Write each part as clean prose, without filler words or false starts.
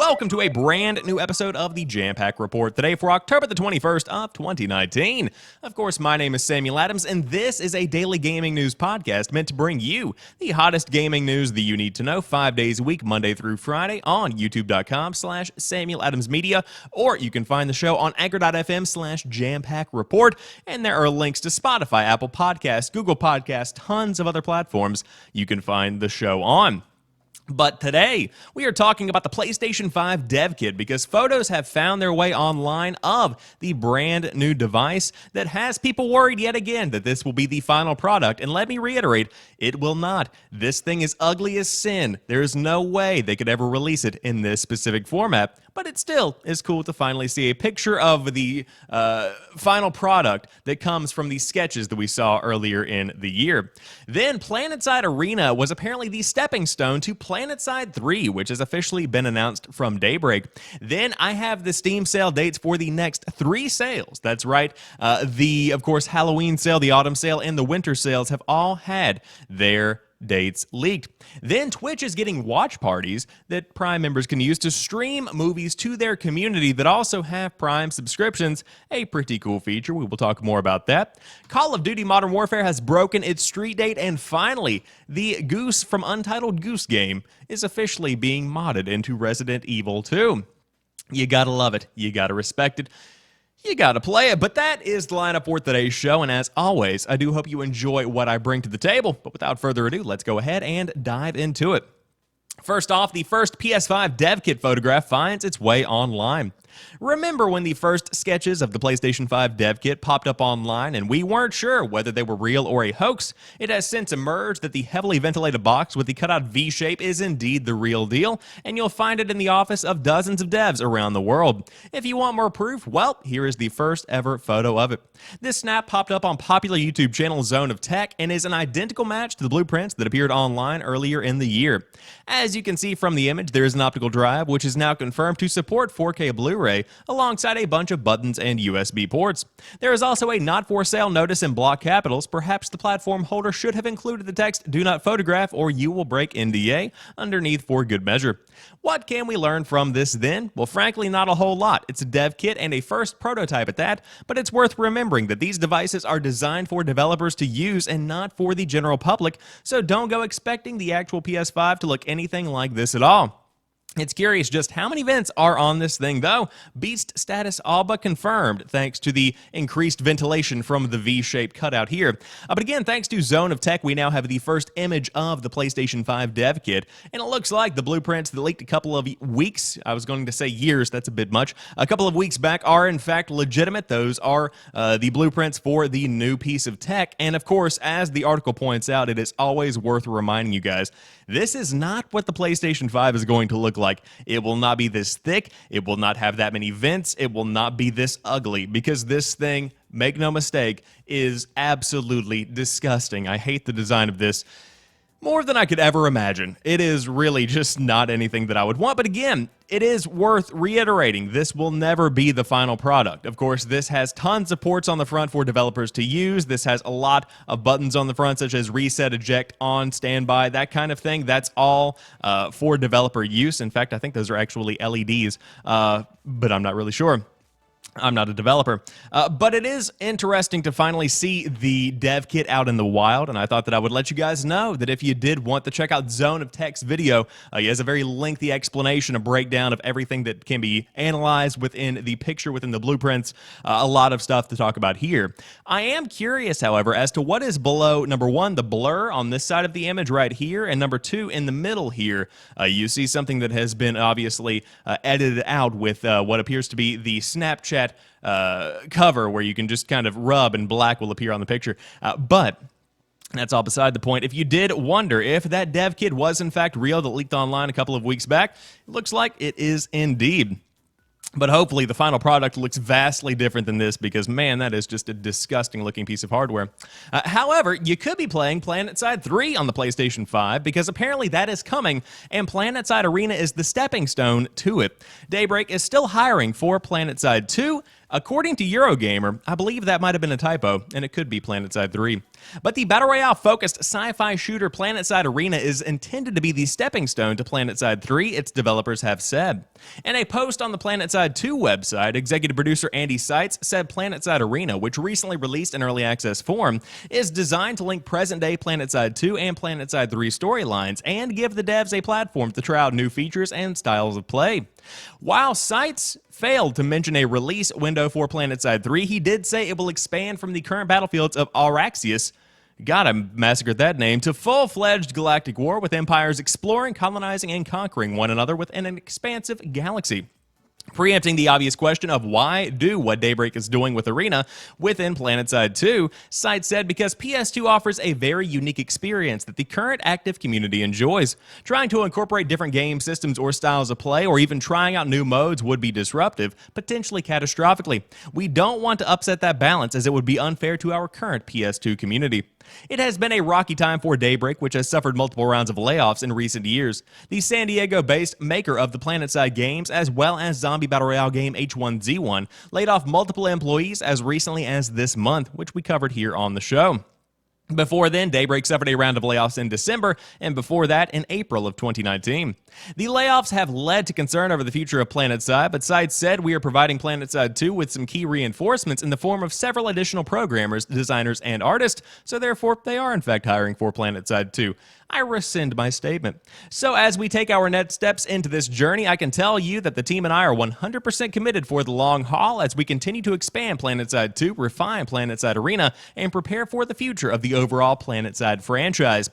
welcome to a brand new episode of the Jampack Report today for October the 21st of 2019. Of course, my name is Samuel Adams, and this is a daily gaming news podcast meant to bring you the hottest gaming news that you need to know 5 days a week, Monday through Friday, on youtube.com/Samuel Adams Media, or you can find the show on anchor.fm/Jampack Report, and there are links to Spotify, Apple Podcasts, Google Podcasts, tons of other platforms you can find the show on. But today, we are talking about the PlayStation 5 Devkit because photos have found their way online of the brand new device that has people worried yet again that this will be the final product. And let me reiterate, it will not. This thing is ugly as sin. There is no way they could ever release it in this specific format. But it still is cool to finally see a picture of the final product that comes from the sketches that we saw earlier in the year. Then PlanetSide Arena was apparently the stepping stone to PlanetSide 3, which has officially been announced from Daybreak. Then I have the Steam sale dates for the next 3 sales. That's right. Of course, Halloween sale, the autumn sale, and the winter sales have all had their dates leaked. Then Twitch is getting watch parties that Prime members can use to stream movies to their community that also have Prime subscriptions. A pretty cool feature. We will talk more about that. Call of Duty Modern Warfare has broken its street date, and finally, the Goose from Untitled Goose Game is officially being modded into Resident Evil 2. You gotta love it. You gotta respect it. You gotta play it, but that is the lineup for today's show, and as always, I do hope you enjoy what I bring to the table, but without further ado, let's go ahead and dive into it. First off, the first PS5 Devkit photograph finds its way online. Remember when the first sketches of the PlayStation 5 Devkit popped up online and we weren't sure whether they were real or a hoax? It has since emerged that the heavily ventilated box with the cutout V shape is indeed the real deal, and you'll find it in the office of dozens of devs around the world. If you want more proof, well, here is the first ever photo of it. This snap popped up on popular YouTube channel Zone of Tech and is an identical match to the blueprints that appeared online earlier in the year. As you can see from the image, there is an optical drive which is now confirmed to support 4K Blu-ray, alongside a bunch of buttons and USB ports. There is also a not for sale notice in block capitals. Perhaps the platform holder should have included the text "Do not photograph or you will break NDA" underneath for good measure. What can we learn from this then? Well, frankly, not a whole lot. It's a dev kit and a first prototype at that, but it's worth remembering that these devices are designed for developers to use and not for the general public, so don't go expecting the actual PS5 to look anything like this at all. It's curious just how many vents are on this thing, though. Beast status all but confirmed, thanks to the increased ventilation from the V-shaped cutout here. But again, thanks to Zone of Tech, we now have the first image of the PlayStation 5 dev kit, and it looks like the blueprints that leaked a couple of weeks, I was going to say years, that's a bit much, a couple of weeks back are in fact legitimate. Those are the blueprints for the new piece of tech, and of course, as the article points out, it is always worth reminding you guys, this is not what the PlayStation 5 is going to look like. It will not be this thick, it will not have that many vents, it will not be this ugly, because this thing, make no mistake, is absolutely disgusting. I hate the design of this more than I could ever imagine. It is really just not anything that I would want, but again, it is worth reiterating, this will never be the final product. Of course, this has tons of ports on the front for developers to use. This has a lot of buttons on the front, such as reset, eject, on, standby, that kind of thing. That's all for developer use. In fact, I think those are actually LEDs, but I'm not really sure. I'm not a developer, but it is interesting to finally see the dev kit out in the wild, and I thought that I would let you guys know that if you did want to check out Zone of Tech's video, he has a very lengthy explanation, a breakdown of everything that can be analyzed within the picture, within the blueprints, a lot of stuff to talk about here. I am curious, however, as to what is below, number one, the blur on this side of the image right here, and number two, in the middle here, you see something that has been obviously edited out with what appears to be the Snapchat cover where you can just kind of rub and black will appear on the picture. But that's all beside the point. If you did wonder if that dev kit was in fact real that leaked online a couple of weeks back, it looks like it is indeed. But hopefully the final product looks vastly different than this because, man, that is just a disgusting looking piece of hardware. However, you could be playing PlanetSide 3 on the PlayStation 5 because apparently that is coming, and PlanetSide Arena is the stepping stone to it. Daybreak is still hiring for PlanetSide 2. According to Eurogamer, I believe that might have been a typo, and it could be PlanetSide 3. But the Battle Royale-focused sci-fi shooter PlanetSide Arena is intended to be the stepping stone to PlanetSide 3, its developers have said. In a post on the PlanetSide 2 website, executive producer Andy Seitz said PlanetSide Arena, which recently released in early access form, is designed to link present-day PlanetSide 2 and PlanetSide 3 storylines and give the devs a platform to try out new features and styles of play. While Seitz failed to mention a release window for PlanetSide 3, he did say it will expand from the current battlefields of Araxius, God, I massacred that name, to full-fledged galactic war with empires exploring, colonizing, and conquering one another within an expansive galaxy. Preempting the obvious question of why do what Daybreak is doing with Arena within PlanetSide 2, Seitz said because PS2 offers a very unique experience that the current active community enjoys. Trying to incorporate different game systems or styles of play, or even trying out new modes would be disruptive, potentially catastrophically. We don't want to upset that balance as it would be unfair to our current PS2 community. It has been a rocky time for Daybreak, which has suffered multiple rounds of layoffs in recent years. The San Diego-based maker of the PlanetSide games, as well as zombie battle royale game H1Z1, laid off multiple employees as recently as this month, which we covered here on the show. Before then, Daybreak suffered a round of layoffs in December, and before that, in April of 2019. The layoffs have led to concern over the future of PlanetSide, but Seitz said we are providing PlanetSide 2 with some key reinforcements in the form of several additional programmers, designers, and artists, so therefore they are in fact hiring for PlanetSide 2. I rescind my statement. So as we take our next steps into this journey, I can tell you that the team and I are 100% committed for the long haul as we continue to expand PlanetSide 2, refine PlanetSide Arena, and prepare for the future of the overall PlanetSide franchise.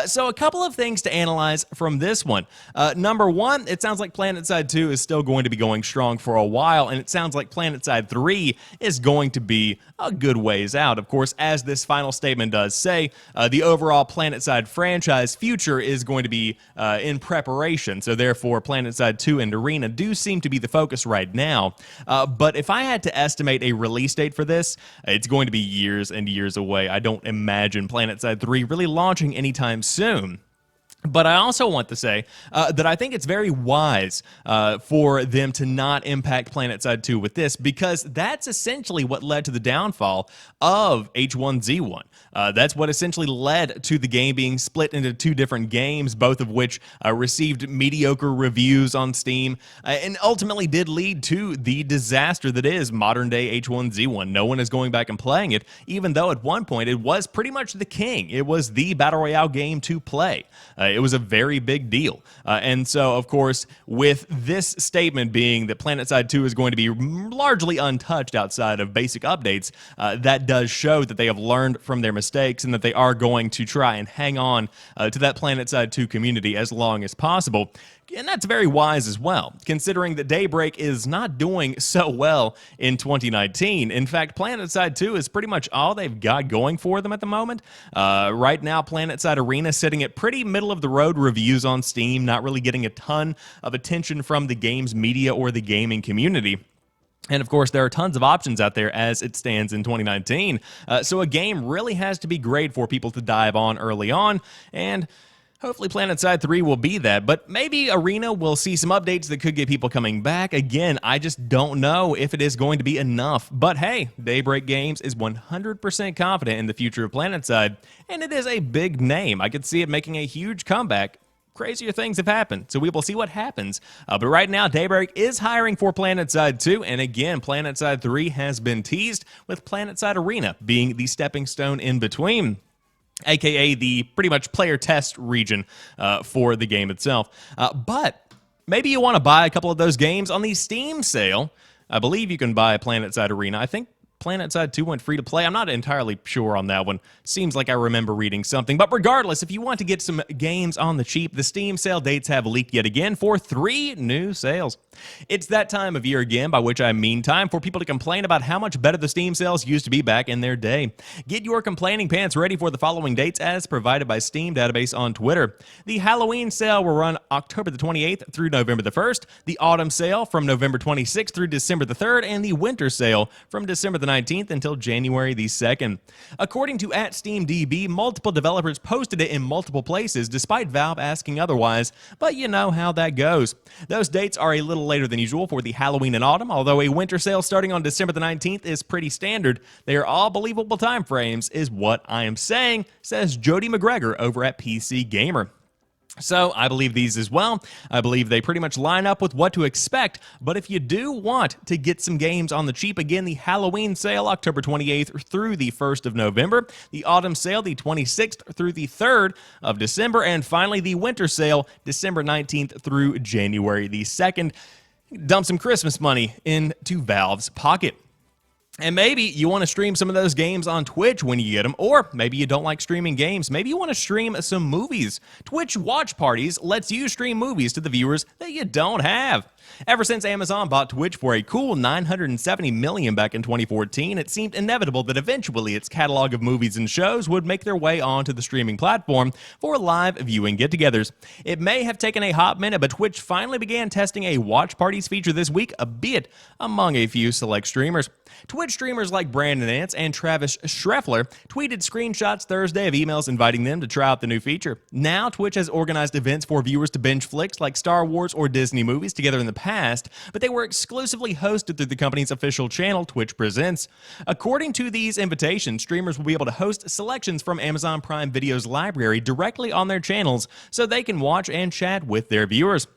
So a couple of things to analyze from this one. Number one, it sounds like PlanetSide 2 is still going to be going strong for a while, and it sounds like PlanetSide 3 is going to be a good ways out. Of course, as this final statement does say, the overall PlanetSide franchise future is going to be in preparation, so therefore PlanetSide 2 and Arena do seem to be the focus right now. But if I had to estimate a release date for this, it's going to be years and years away. I don't imagine PlanetSide 3 really launching anytime soon. But I also want to say that I think it's very wise for them to not impact PlanetSide 2 with this, because that's essentially what led to the downfall of H1Z1. That's what essentially led to the game being split into two different games, both of which received mediocre reviews on Steam, and ultimately did lead to the disaster that is modern-day H1Z1. No one is going back and playing it, even though at one point it was pretty much the king. It was the Battle Royale game to play. It was a very big deal. And so, of course, with this statement being that PlanetSide 2 is going to be largely untouched outside of basic updates, that does show that they have learned from their mistakes and that they are going to try and hang on to that PlanetSide 2 community as long as possible. And that's very wise as well, considering that Daybreak is not doing so well in 2019. In fact, PlanetSide 2 is pretty much all they've got going for them at the moment. Right now, PlanetSide Arena is sitting at pretty middle-of-the-road reviews on Steam, not really getting a ton of attention from the games media or the gaming community. And of course, there are tons of options out there as it stands in 2019. So a game really has to be great for people to dive on early on, and hopefully PlanetSide 3 will be that, but maybe Arena will see some updates that could get people coming back. Again, I just don't know if it is going to be enough. But hey, Daybreak Games is 100% confident in the future of PlanetSide, and it is a big name. I could see it making a huge comeback. Crazier things have happened, so we will see what happens. But right now, Daybreak is hiring for PlanetSide 2, and again, PlanetSide 3 has been teased, with PlanetSide Arena being the stepping stone in between, aka the pretty much player test region for the game itself. But maybe you want to buy a couple of those games on the Steam sale. I believe you can buy PlanetSide Arena. I think PlanetSide 2 went free to play. I'm not entirely sure on that one. Seems like I remember reading something. But regardless, if you want to get some games on the cheap, the Steam sale dates have leaked yet again for 3 new sales. It's that time of year again, by which I mean time for people to complain about how much better the Steam sales used to be back in their day. Get your complaining pants ready for the following dates as provided by Steam Database on Twitter. The Halloween sale will run October the 28th through November the 1st, the Autumn sale from November 26th through December the 3rd, and the Winter sale from December the 19th until January the 2nd. According to @SteamDB, multiple developers posted it in multiple places despite Valve asking otherwise, but you know how that goes. Those dates are a little later than usual for the Halloween and autumn, although a winter sale starting on December the 19th is pretty standard. They are all believable time frames, is what I am saying, says Jody McGregor over at PC Gamer. So I believe these as well. I believe they pretty much line up with what to expect, but if you do want to get some games on the cheap, again, the Halloween sale, October 28th through the 1st of November, the autumn sale, the 26th through the 3rd of December, and finally the winter sale, December 19th through January the 2nd. Dump some Christmas money into Valve's pocket. And maybe you want to stream some of those games on Twitch when you get them, or maybe you don't like streaming games. Maybe you want to stream some movies. Twitch Watch Parties lets you stream movies to the viewers that you don't have. Ever since Amazon bought Twitch for a cool $970 million back in 2014, it seemed inevitable that eventually its catalog of movies and shows would make their way onto the streaming platform for live viewing get-togethers. It may have taken a hot minute, but Twitch finally began testing a Watch Parties feature this week, albeit among a few select streamers. Twitch streamers like Brandon Ants and Travis Schreffler tweeted screenshots Thursday of emails inviting them to try out the new feature. Now, Twitch has organized events for viewers to binge flicks like Star Wars or Disney movies together in the past, but they were exclusively hosted through the company's official channel, Twitch Presents. According to these invitations, streamers will be able to host selections from Amazon Prime Video's library directly on their channels so they can watch and chat with their viewers.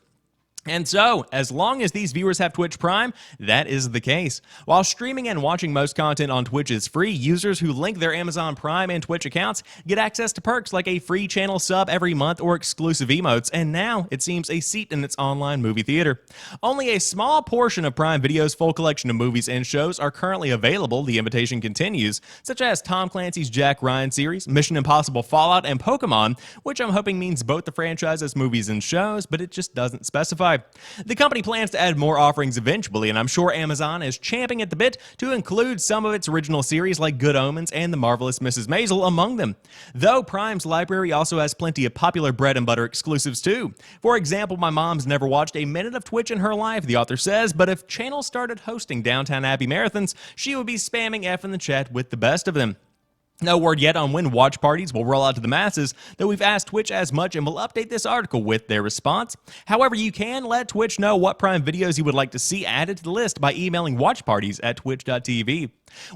And so, as long as these viewers have Twitch Prime, that is the case. While streaming and watching most content on Twitch is free, users who link their Amazon Prime and Twitch accounts get access to perks like a free channel sub every month or exclusive emotes, and now, it seems, a seat in its online movie theater. Only a small portion of Prime Video's full collection of movies and shows are currently available, the invitation continues, such as Tom Clancy's Jack Ryan series, Mission Impossible Fallout, and Pokemon, which I'm hoping means both the franchise's movies and shows, but it just doesn't specify. The company plans to add more offerings eventually, and I'm sure Amazon is champing at the bit to include some of its original series like Good Omens and The Marvelous Mrs. Maisel among them. Though Prime's library also has plenty of popular bread and butter exclusives too. For example, my mom's never watched a minute of Twitch in her life, the author says, but if channels started hosting Downtown Abbey marathons, she would be spamming F in the chat with the best of them. No word yet on when watch parties will roll out to the masses, though we've asked Twitch as much and will update this article with their response. However, you can let Twitch know what Prime videos you would like to see added to the list by emailing watchparties@twitch.tv.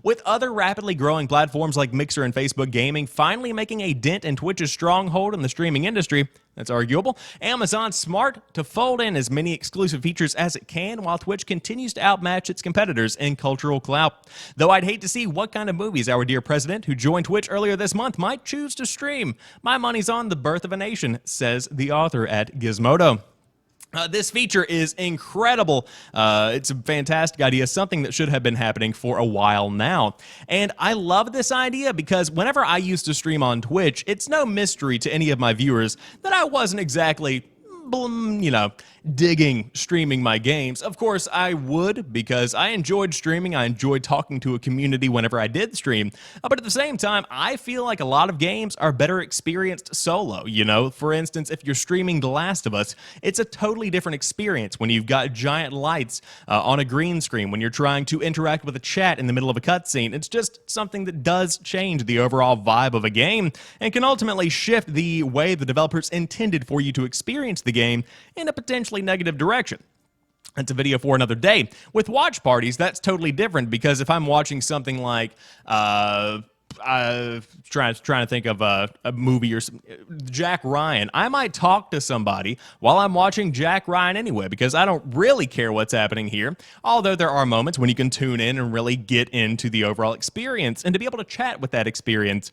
With other rapidly growing platforms like Mixer and Facebook Gaming finally making a dent in Twitch's stronghold in the streaming industry, that's arguable, Amazon's smart to fold in as many exclusive features as it can while Twitch continues to outmatch its competitors in cultural clout. Though I'd hate to see what kind of movies our dear president, who joined Twitch earlier this month, might choose to stream. My money's on The Birth of a Nation, says the author at Gizmodo. This feature is incredible. It's a fantastic idea, something that should have been happening for a while now. And I love this idea because whenever I used to stream on Twitch, it's no mystery to any of my viewers that I wasn't exactly, digging streaming my games. Of course, I would, because I enjoyed streaming. I enjoyed talking to a community whenever I did stream. But at the same time, I feel like a lot of games are better experienced solo. For instance, if you're streaming The Last of Us, it's a totally different experience when you've got giant lights on a green screen, when you're trying to interact with a chat in the middle of a cutscene. It's just something that does change the overall vibe of a game and can ultimately shift the way the developers intended for you to experience the game in a potentially negative direction. That's a video for another day. With watch parties, that's totally different because if I'm watching something like trying to think of a movie or Jack Ryan, I might talk to somebody while I'm watching Jack Ryan anyway because I don't really care what's happening here, although there are moments when you can tune in and really get into the overall experience, and to be able to chat with that experience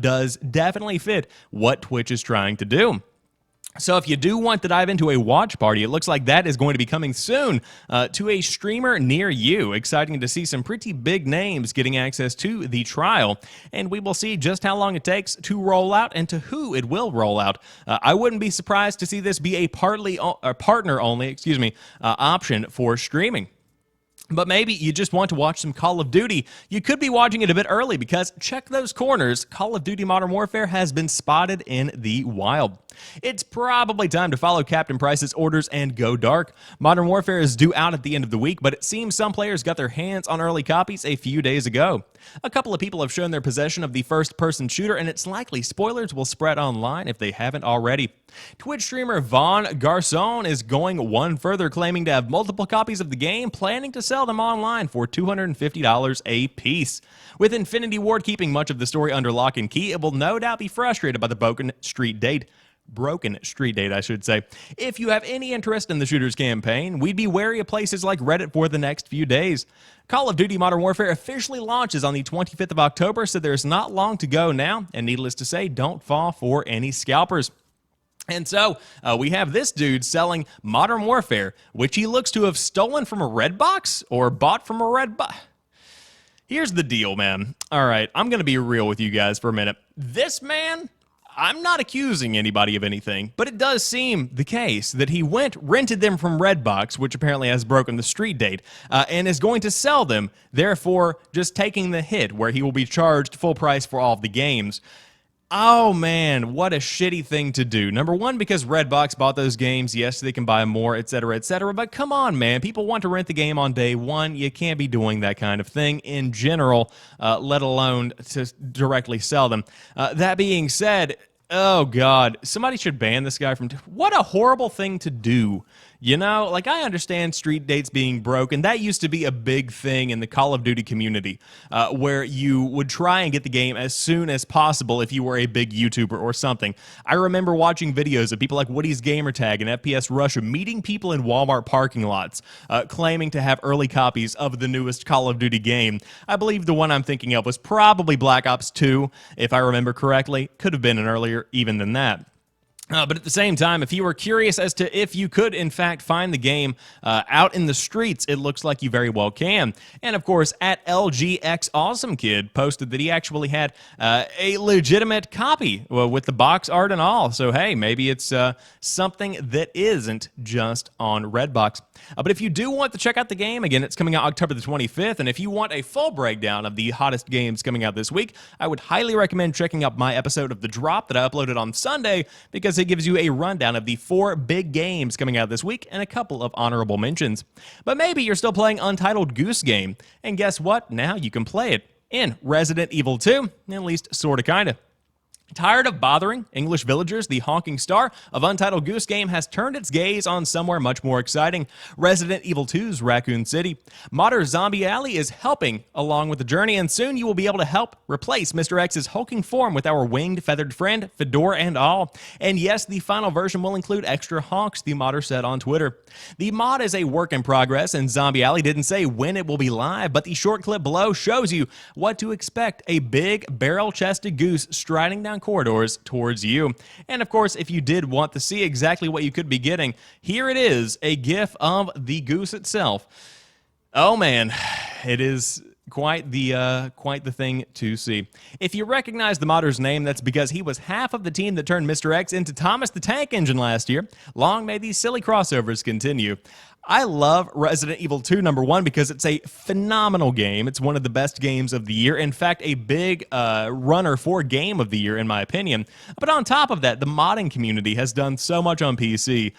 does definitely fit what Twitch is trying to do. So if you do want to dive into a watch party, it looks like that is going to be coming soon to a streamer near you. Exciting to see some pretty big names getting access to the trial, and we will see just how long it takes to roll out and to who it will roll out. I wouldn't be surprised to see this be a partner-only option for streaming. But maybe you just want to watch some Call of Duty. You could be watching it a bit early because check those corners. Call of Duty Modern Warfare has been spotted in the wild. It's probably time to follow Captain Price's orders and go dark. Modern Warfare is due out at the end of the week, but it seems some players got their hands on early copies a few days ago. A couple of people have shown their possession of the first-person shooter, and it's likely spoilers will spread online if they haven't already. Twitch streamer Von Garcon is going one further, claiming to have multiple copies of the game, planning to sell them online for $250 a piece. With Infinity Ward keeping much of the story under lock and key, it will no doubt be frustrated by the broken street date, I should say. If you have any interest in the shooter's campaign, we'd be wary of places like Reddit for the next few days. Call of Duty Modern Warfare officially launches on the 25th of October, so there's not long to go now, and needless to say, don't fall for any scalpers. And so, we have this dude selling Modern Warfare, which he looks to have stolen from a red box or bought from a red box. Here's the deal, man. All right, I'm going to be real with you guys for a minute. This man, I'm not accusing anybody of anything, but it does seem the case that he rented them from Redbox, which apparently has broken the street date, and is going to sell them, therefore just taking the hit where he will be charged full price for all of the games. Oh man, what a shitty thing to do. Number one, because Redbox bought those games. Yes, they can buy more, etc., etc. But come on, man. People want to rent the game on day one. You can't be doing that kind of thing in general, let alone to directly sell them. That being said, oh God, somebody should ban this guy from... What a horrible thing to do. You know, like, I understand street dates being broken. That used to be a big thing in the Call of Duty community, where you would try and get the game as soon as possible if you were a big YouTuber or something. I remember watching videos of people like Woody's Gamertag and FPS Russia meeting people in Walmart parking lots, claiming to have early copies of the newest Call of Duty game. I believe the one I'm thinking of was probably Black Ops 2, if I remember correctly. Could have been an earlier even than that. But at the same time, if you were curious as to if you could, in fact, find the game out in the streets, it looks like you very well can. And, of course, at LGX Awesome Kid posted that he actually had a legitimate copy with the box art and all. So, hey, maybe it's something that isn't just on Redbox. But if you do want to check out the game, again, it's coming out October the 25th. And if you want a full breakdown of the hottest games coming out this week, I would highly recommend checking out my episode of The Drop that I uploaded on Sunday, because it gives you a rundown of the 4 big games coming out this week and a couple of honorable mentions. But maybe you're still playing Untitled Goose Game, and guess what? Now you can play it in Resident Evil 2, at least sorta kinda. Tired of bothering English villagers, the honking star of Untitled Goose Game has turned its gaze on somewhere much more exciting, Resident Evil 2's Raccoon City. Modder Zombie Alley is helping along with the journey, and soon you will be able to help replace Mr. X's hulking form with our winged feathered friend, Fedora and all. And yes, the final version will include extra honks, the modder said on Twitter. The mod is a work in progress, and Zombie Alley didn't say when it will be live, but the short clip below shows you what to expect: a big barrel-chested goose striding down corridors towards you. And of course, if you did want to see exactly what you could be getting, here it is, a GIF of the goose itself. Oh man, it is quite the thing to see. If you recognize the modder's name, that's because he was half of the team that turned Mr. X into Thomas the Tank Engine last year. Long may these silly crossovers continue. I love Resident Evil 2, number one, because it's a phenomenal game. It's one of the best games of the year. In fact, a big runner for Game of the Year, in my opinion. But on top of that, the modding community has done so much on PC,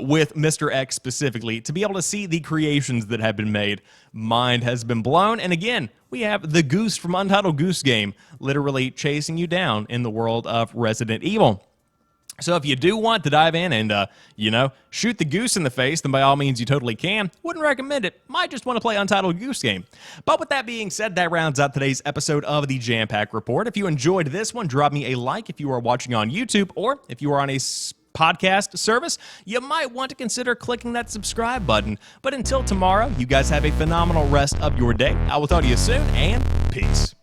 with Mr. X specifically, to be able to see the creations that have been made. Mind has been blown. And again, we have the goose from Untitled Goose Game literally chasing you down in the world of Resident Evil. So if you do want to dive in and, shoot the goose in the face, then by all means you totally can. Wouldn't recommend it. Might just want to play Untitled Goose Game. But with that being said, that rounds out today's episode of the Jampack Report. If you enjoyed this one, drop me a like if you are watching on YouTube, or if you are on a podcast service, you might want to consider clicking that subscribe button. But until tomorrow, you guys have a phenomenal rest of your day. I will talk to you soon, and peace.